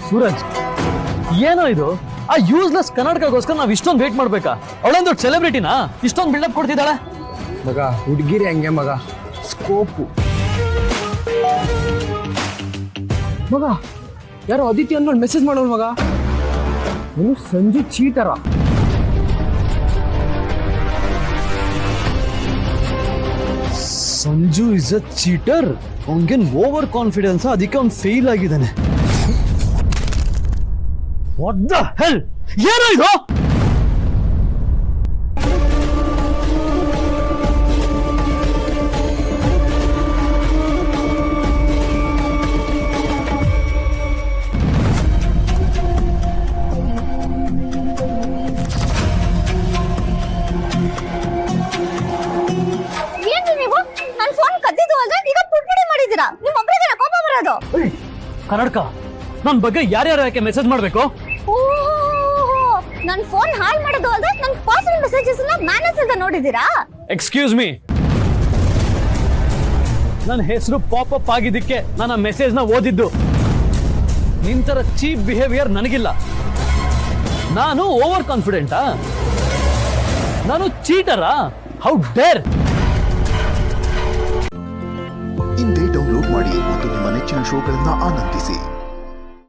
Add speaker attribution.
Speaker 1: ಸೂರಜ್, ಏನೋ ಇದು? ಆ ಯೂಸ್ಲೆಸ್ ಕನ್ನಡಕಗೋಸ್ಕರ ನಾವ್ ಇಷ್ಟೊಂದು ವೇಟ್ ಮಾಡ್ಬೇಕಾ? ಅವಳೊಂದು ಸೆಲೆಬ್ರಿಟಿನಾ ಇಷ್ಟೊಂದು ಬಿಲ್ಡಪ್ ಕೊಡ್ತಿದ್ದಾಳೆ?
Speaker 2: ಮಗ ಹುಡುಗಿರಿ ಹಂಗೆ ಮಗ, ಸ್ಕೋಪು. ಮಗ ಯಾರೋ ಅದಿತಿ ಅನ್ನೋಳು ಮೆಸೇಜ್ ಮಾಡೋಳು ಮಗ. ನೀನು ಸಂಜು ಚೀಟರ.
Speaker 1: Sanju is a cheater. ಅವನ್ಗೇನ್ ಓವರ್ ಕಾನ್ಫಿಡೆನ್ಸ್, ಅದಕ್ಕೆ ಅವ್ನು ಫೇಲ್ ಆಗಿದ್ದಾನೆ. What the hell? ಏನೋ ಇದು? ಕನ್ನಡಕ, ನನ್ ಬಗ್ಗೆ ಯಾರ್ಯಾರು ಯಾಕೆ ಮೆಸೇಜ್ ಮಾಡ್ಬೇಕು?
Speaker 3: ನನ್ ಫೋನ್ ಹಾಲ್ ಮಾಡೋದು ಅಲ್ದೆ ನನ್ ಪರ್ಸನಲ್ ಮೆಸೇಜಸ್ ನ ಮ್ಯಾನೇಜ್ ಅಂತ ನೋಡಿದೀರಾ?
Speaker 1: ಎಕ್ಸ್ಕ್ಯೂಸ್ ಮೀ, ನನ್ನ ಹೆಸರು ಪಾಪ್ ಅಪ್ ಆಗಿದ್ದಕ್ಕೆ ನನ್ನ ಮೆಸೇಜ್ ನ ಓದಿದ್ದು. ನಿಂತರ ಚೀಪ್ ಬಿಹೇವಿಯರ್ ನನಗಿಲ್ಲ. ನಾನು ಓವರ್ ಕಾನ್ಫಿಡೆಂಟಾ? ನಾನು ಚೀಟರಾ? How dare!
Speaker 4: ಇಂದೇ ಡೌನ್ಲೋಡ್ ಮಾಡಿ ಮತ್ತು ನಿಮ್ಮ ನೆಚ್ಚಿನ ಶೋಗಳನ್ನು ಆನಂದಿಸಿ.